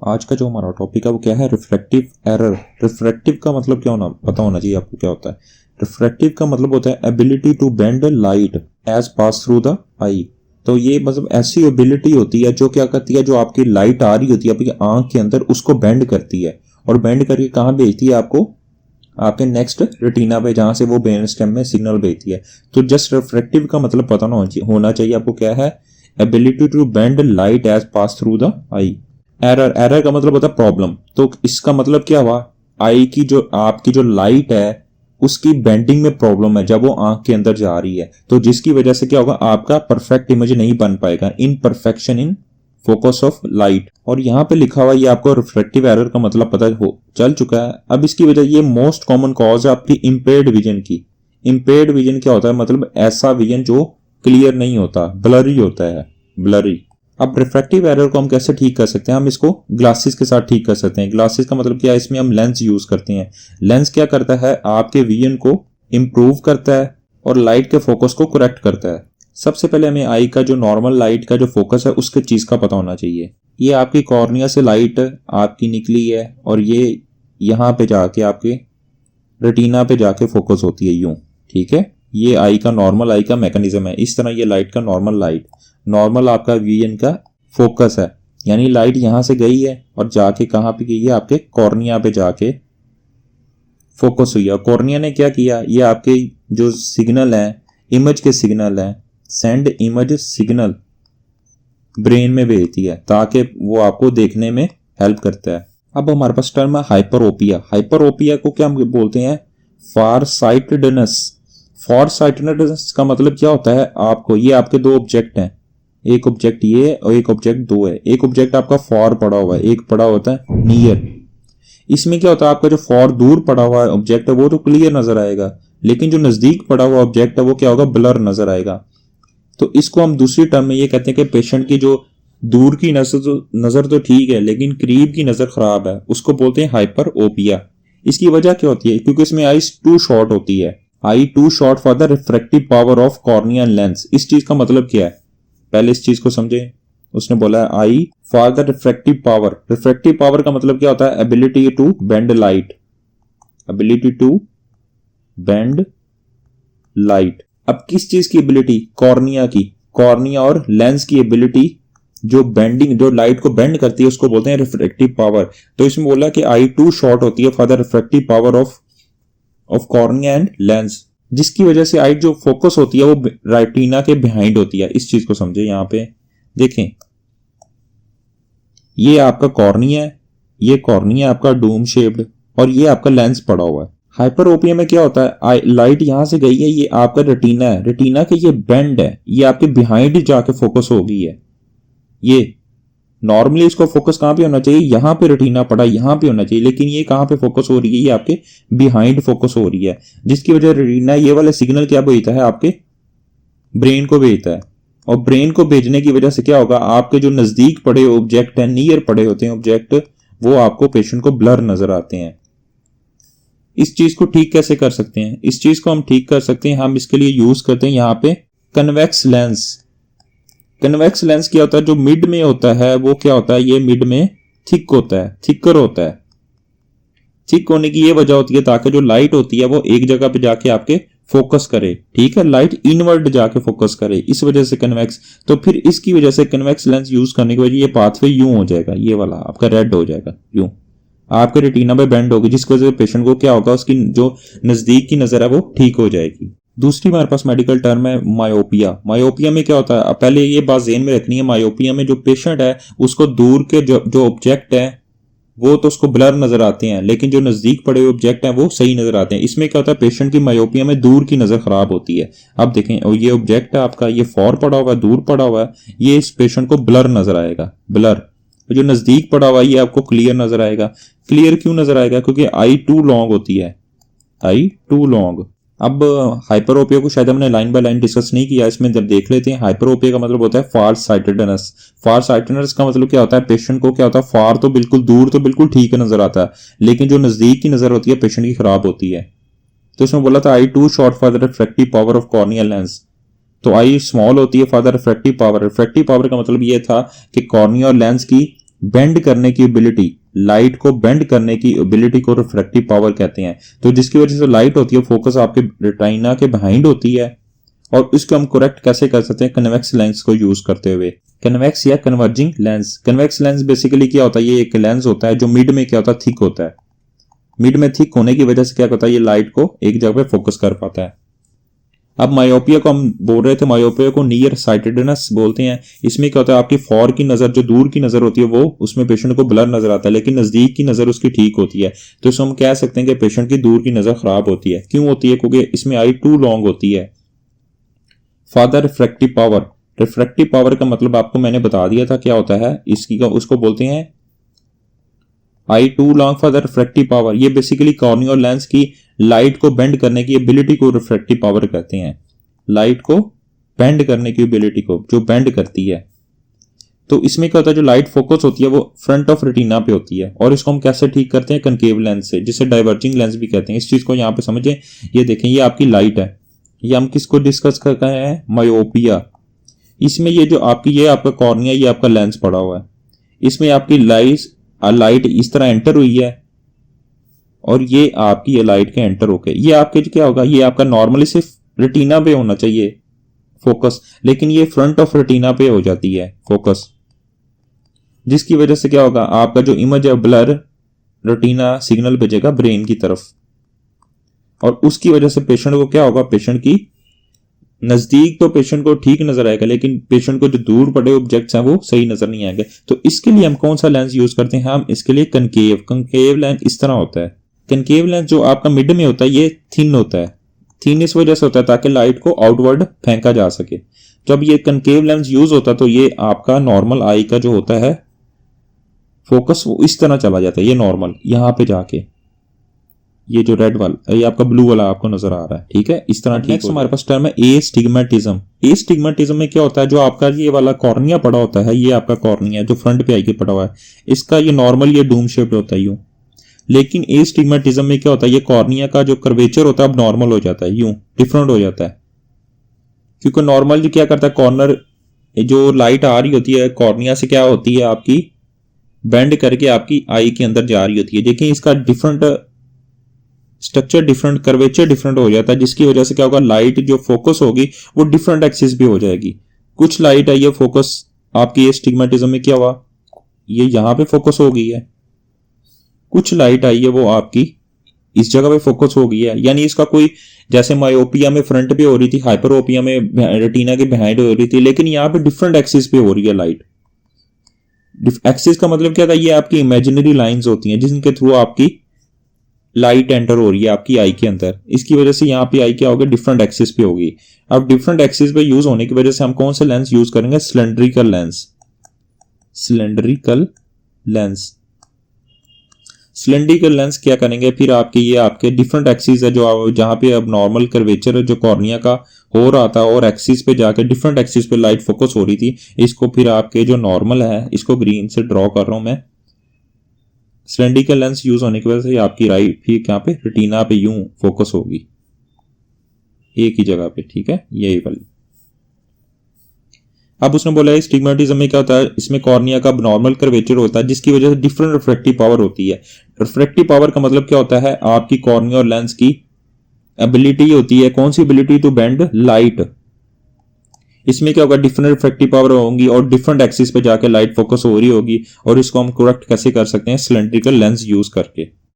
आज का जो हमारा टॉपिक है वो क्या है, रिफ्रैक्टिव एरर। रिफ्रैक्टिव का मतलब क्या होना पता होना चाहिए आपको क्या होता है। रिफ्रैक्टिव का मतलब होता है ability to bend light as pass through the eye. तो ये मतलब ऐसी एबिलिटी होती है जो क्या करती है, जो आपकी लाइट आ रही होती है आपकी आंख के अंदर उसको बेंड करती है और बेंड करके कहाँ भेजती है आपको, आपके नेक्स्ट रेटिना पे, जहां से वो ब्रेन स्टेम में सिग्नल भेजती है। तो जस्ट रिफ्रैक्टिव का मतलब पता होना चाहिए आपको क्या है, ability to bend light as pass through the eye. Error, error का मतलब होता है प्रॉब्लम। तो इसका मतलब क्या हुआ, आई की जो आपकी जो लाइट है उसकी बेंडिंग में प्रॉब्लम है जब वो आंख के अंदर जा रही है, तो जिसकी वजह से क्या होगा, आपका परफेक्ट इमेज नहीं बन पाएगा, in perfection in focus of light. और यहाँ पे लिखा हुआ ये आपको रिफ्रैक्टिव एरर का मतलब पता हो चल चुका है। अब इसकी वजह, ये मोस्ट कॉमन कॉज है आपकी इम्पेयर्ड विजन की। इम्पेयर्ड विजन क्या होता है, मतलब ऐसा विजन जो क्लियर नहीं होता, ब्लरी होता है, ब्लरी। अब रिफ्रैक्टिव एरर को हम कैसे ठीक कर सकते हैं, हम इसको ग्लासेस के साथ ठीक कर सकते हैं। ग्लासेस का मतलब क्या है, इसमें हम लेंस यूज करते हैं। लेंस क्या करता है, आपके विजन को इंप्रूव करता है और लाइट के फोकस को करेक्ट करता है। सबसे पहले हमें आई का जो नॉर्मल लाइट का जो फोकस है उसके चीज का पता होना चाहिए। ये आपकी कॉर्निया से लाइट आपकी निकली है और ये यहाँ पे जाके आपके रेटिना पे जाके फोकस होती है यूं, ठीक है। ये आई का नॉर्मल आई का मैकेनिज्म है। इस तरह ये लाइट का नॉर्मल लाइट, नॉर्मल आपका विजन का फोकस है, यानी लाइट यहां से गई है और जाके कहां पे गई है, आपके कॉर्निया पे जाके फोकस हुई है। कॉर्निया ने क्या किया, ये आपके जो सिग्नल है, इमेज के सिग्नल है, सेंड इमेज सिग्नल ब्रेन में भेजती है ताकि वो आपको देखने में हेल्प करता है। अब हमारे पास टर्म है हाइपरोपिया। हाइपरोपिया को क्या हम बोलते हैं, फार साइटेडनेस। फार साइटेडनेस का मतलब क्या होता है, आपको ये आपके दो ऑब्जेक्ट हैं, एक ऑब्जेक्ट ये और एक ऑब्जेक्ट दो है। एक ऑब्जेक्ट आपका फार पड़ा हुआ है, एक पड़ा होता है नियर। इसमें क्या होता है, आपका जो फार दूर पड़ा हुआ है ऑब्जेक्ट है वो तो क्लियर नजर आएगा, लेकिन जो नजदीक पड़ा हुआ ऑब्जेक्ट है वो क्या होगा, ब्लर नजर आएगा। तो इसको हम दूसरी टर्म में ये कहते हैं कि पेशेंट की जो दूर की नजर तो ठीक है लेकिन करीब की नजर खराब है, उसको बोलते हैं हाइपरोपिया। इसकी वजह क्या होती है, क्योंकि इसमें आई टू शॉर्ट होती है। Eye too short for the refractive power of cornea lens. इस चीज का मतलब क्या है, पहले इस चीज को समझे। उसने बोला है eye for the refractive power. Refractive power का मतलब क्या होता है, ability to bend light, ability to bend light. अब किस चीज की एबिलिटी, कॉर्निया की, कॉर्निया और लेंस की एबिलिटी जो बेंडिंग, जो लाइट को बेंड करती है उसको बोलते हैं रिफ्रैक्टिव पावर। तो इसमें बोला कि आई टू शॉर्ट होती है for the refractive power of cornea and lens, जिसकी वजह से आई जो फोकस होती है वो रेटिना के बिहाइंड होती है। इस चीज को समझे। यहां पे देखें, ये आपका कॉर्निया है, ये कॉर्निया आपका डूम शेप्ड और ये आपका लेंस पड़ा हुआ है। हाइपरोपिया में क्या होता है, लाइट यहां से गई है, ये आपका रेटिना है, रेटिना के ये बेंड है, ये आपके बिहाइंड जाके फोकस हो गई है। ये नॉर्मली इसको फोकस कहां पे होना चाहिए, यहां पे रेटिना पड़ा, यहां पे होना चाहिए, लेकिन ये कहां पे फोकस हो रही है, ये आपके बिहाइंड फोकस हो रही है, जिसकी वजह रेटिना ये वाला सिग्नल क्या भेजता है, आपके ब्रेन को भेजता है। और ब्रेन को भेजने की वजह से क्या होगा, आपके जो नजदीक पड़े ऑब्जेक्ट हैं, नियर पड़े होते हैं ऑब्जेक्ट, वो आपको पेशेंट को ब्लर नजर आते हैं। इस चीज को ठीक कैसे कर सकते हैं, इस चीज को हम ठीक कर सकते हैं, हम इसके लिए यूज करते हैं यहाँ पे कन्वेक्स लेंस। कन्वेक्स लेंस क्या होता है, जो मिड में होता है वो क्या होता है, ये मिड में थिक होता है, थिकर होता है। थिक होने की ये वजह होती है ताकि जो लाइट होती है वो एक जगह पे जाके आपके फोकस करे, ठीक है, लाइट इनवर्ड जाके फोकस करे, इस वजह से कन्वेक्स। तो फिर इसकी वजह से कन्वेक्स लेंस यूज करने की वजह ये पाथवे यूं हो जाएगा, ये वाला आपका रेड हो जाएगा, यूं आपके रेटिना पे बेंड होगी, जिसकी वजह से पेशेंट को क्या होगा, उसकी जो नजदीक की नजर है वो ठीक हो जाएगी। दूसरी हमारे पास मेडिकल टर्म है मायोपिया। मायोपिया में क्या होता है, पहले ये बात ज़हन में रखनी है, मायोपिया में जो पेशेंट है उसको दूर के जो ऑब्जेक्ट है वो तो उसको ब्लर नजर आते हैं, लेकिन जो नजदीक पड़े हुए ऑब्जेक्ट हैं वो सही नजर आते हैं। इसमें क्या होता है, पेशेंट की मायोपिया में दूर की नजर खराब होती है। अब देखें, और ये ऑब्जेक्ट है आपका, ये फॉर पड़ा हुआ है, दूर पड़ा हुआ है, ये इस पेशेंट को ब्लर नजर आएगा, ब्लर। जो नजदीक पड़ा हुआ है ये आपको क्लियर नजर आएगा। क्लियर क्यों नजर आएगा, क्योंकि आई टू लॉन्ग होती है, आई टू लॉन्ग। अब हाइपरोपिया को शायद हमने लाइन बाय लाइन डिस्कस नहीं किया, इसमें जब देख लेते हैं। हाइपरोपिया का मतलब होता है फार साइटेडनेस। फार साइटेडनेस का मतलब क्या होता है, पेशेंट को क्या होता है, फार तो बिल्कुल दूर तो बिल्कुल ठीक नजर आता है, लेकिन जो नजदीक की नजर होती है पेशेंट की खराब होती है। तो इसमें बोला था eye too short for the refractive power of corneal lens. तो आई स्मॉल होती है for the refractive power. Refractive power का मतलब ये था कि कॉर्निया और लेंस की बेंड करने की एबिलिटी, लाइट को बेंड करने की एबिलिटी को रिफ्रैक्टिव पावर कहते हैं। तो जिसकी वजह से लाइट होती है फोकस आपके रेटिना के बिहाइंड होती है, और इसको हम करेक्ट कैसे कर सकते हैं, कन्वेक्स लेंस को यूज करते हुए। कन्वेक्स या converging lens, convex lens basically क्या होता है, ये एक लेंस होता है जो मिड में क्या होता है, थिक होता है। मिड में थिक होने की वजह से क्या होता है, ये लाइट को एक जगह पे फोकस कर पाता है। अब मायोपिया को हम बोल रहे थे, मायोपिया को नियर साइटेडनेस बोलते हैं। इसमें क्या होता है, आपकी फॉर की नजर, जो दूर की नजर होती है वो उसमें पेशेंट को ब्लर नजर आता है, लेकिन नजदीक की नजर उसकी ठीक होती है। तो इसमें हम कह सकते हैं कि पेशेंट की दूर की नजर खराब होती है। क्यों होती है, क्योंकि इसमें आई टू लॉन्ग होती है। Father refractive power, refractive power का मतलब आपको मैंने बता दिया था क्या होता है इसकी, उसको बोलते हैं eye too long for the refractive power. ये बेसिकली कॉर्निया और लेंस की लाइट को बेंड करने की एबिलिटी को रिफ्रैक्टिव पावर कहते हैं। लाइट को बेंड करने की एबिलिटी को, जो बेंड करती है। तो इसमें क्या होता है, जो लाइट फोकस होती है वो फ्रंट ऑफ रेटिना पे होती है, और इसको हम कैसे ठीक करते हैं, कनकेव लेंस से, जिसे डाइवर्जिंग लेंस भी कहते हैं। इस चीज को यहाँ पे समझें। ये देखें, ये आपकी लाइट है, ये हम किसको डिस्कस कर रहे हैं, मायोपिया। इसमें ये जो आपकी, ये आपका कॉर्निया, ये आपका लेंस पड़ा हुआ है। इसमें आपकी लाइट इस तरह एंटर हुई है, और ये आपकी ये लाइट के एंटर होके ये आपके क्या होगा, ये आपका नॉर्मली सिर्फ रेटिना पे होना चाहिए फोकस, लेकिन ये फ्रंट ऑफ रेटिना पे हो जाती है फोकस, जिसकी वजह से क्या होगा, आपका जो इमेज है ब्लर रेटिना सिग्नल भेजेगा ब्रेन की तरफ, और उसकी वजह से पेशेंट को क्या होगा, पेशेंट की नजदीक तो पेशेंट को ठीक नजर आएगा, लेकिन पेशेंट को जो दूर पड़े ऑब्जेक्ट्स हैं वो सही नजर नहीं आएंगे। तो इसके लिए हम कौन सा लेंस यूज करते हैं, हम इसके लिए कनकेव लेंस इस तरह होता है। कनकेव लेंस जो आपका मिड में होता है ये थिन होता है, थिन इस वजह से होता है ताकि लाइट को आउटवर्ड फेंका जा सके। जब ये कनकेव लेंस यूज होता है तो ये आपका नॉर्मल आई का जो होता है फोकस वो इस तरह चला जाता है, ये नॉर्मल यहां पे जाके, ये जो रेड वाला, ये आपका ब्लू वाला आपको नजर आ रहा है, ठीक है, इस तरह। नेक्स्ट हमारे पास टर्म है एस्टिग्मेटिज्म। एस्टिग्मेटिज्म में क्या होता है, जो आपका ये वाला कॉर्निया पड़ा होता है, ये आपका कॉर्निया जो फ्रंट पे आके पड़ा हुआ है, इसका ये नॉर्मल ये डूम शेप्ड होता है यूं, लेकिन एस्टिग्मेटिज्म में क्या होता है, ये कॉर्निया का जो कर्वेचर होता है अब नॉर्मल हो जाता है, यूं डिफरेंट हो जाता है। क्योंकि नॉर्मल जो क्या करता है, कॉर्नर जो लाइट आ रही होती है कॉर्निया से क्या होती है, आपकी बेंड करके आपकी आई के अंदर जा रही होती है। देखिए इसका different structure, different curvature different हो जाता है, जिसकी वजह से क्या होगा, लाइट जो फोकस होगी वो डिफरेंट एक्सिस भी हो जाएगी। कुछ लाइट है ये फोकस आपकी एस्टिग्मेटिज्म में क्या हुआ, ये यहां पे फोकस हो गई है। कुछ लाइट आई है वो आपकी इस जगह पे फोकस हो गई है, यानी इसका कोई, जैसे मायोपिया में फ्रंट पे हो रही थी, हाइपरोपिया में रेटिना के बिहाइंड हो रही थी, लेकिन यहाँ पे डिफरेंट एक्सिस पे हो रही है लाइट। एक्सिस का मतलब क्या था, ये आपकी इमेजिनरी लाइंस होती हैं जिनके थ्रू आपकी लाइट एंटर हो रही है आपकी आई के अंदर। इसकी वजह से यहाँ पे आई क्या होगी, डिफरेंट एक्सिस पे होगी। अब डिफरेंट एक्सिस पे यूज होने की वजह से हम कौन सा लेंस यूज करेंगे, cylindrical lens. Cylindrical lens, cylindrical lens क्या करेंगे, फिर आपके ये आपके डिफरेंट एक्सिस है जो जहां पे अब नॉर्मल कर्वेचर है जो कॉर्निया का हो रहा था, और एक्सिस पे जाके डिफरेंट एक्सिस पे लाइट फोकस हो रही थी, इसको फिर आपके जो नॉर्मल है इसको ग्रीन से ड्रॉ कर रहा हूं मैं। सिलेंड्रिकल लेंस यूज होने की वजह से आपकी लाइट फिर यहाँ पे रेटिना पे यूं फोकस होगी एक ही जगह पे, ठीक है, यही वाली। अब उसने बोला है स्टिग्मेटिज्म में क्या होता है, इसमें कॉर्निया का नॉर्मल कर्वेचर होता है जिसकी वजह से डिफरेंट रिफ्रैक्टिव पावर होती है। रिफ्रैक्टिव पावर का मतलब क्या होता है, आपकी कॉर्निया और लेंस की एबिलिटी होती है, कौन सी एबिलिटी, टू बेंड लाइट। इसमें क्या होगा, डिफरेंट रिफ्रैक्टिव पावर होंगी और डिफरेंट एक्सिस पे जाके लाइट फोकस हो रही होगी, और इसको हम करेक्ट कैसे कर सकते हैं, सिलेंड्रिकल लेंस यूज करके।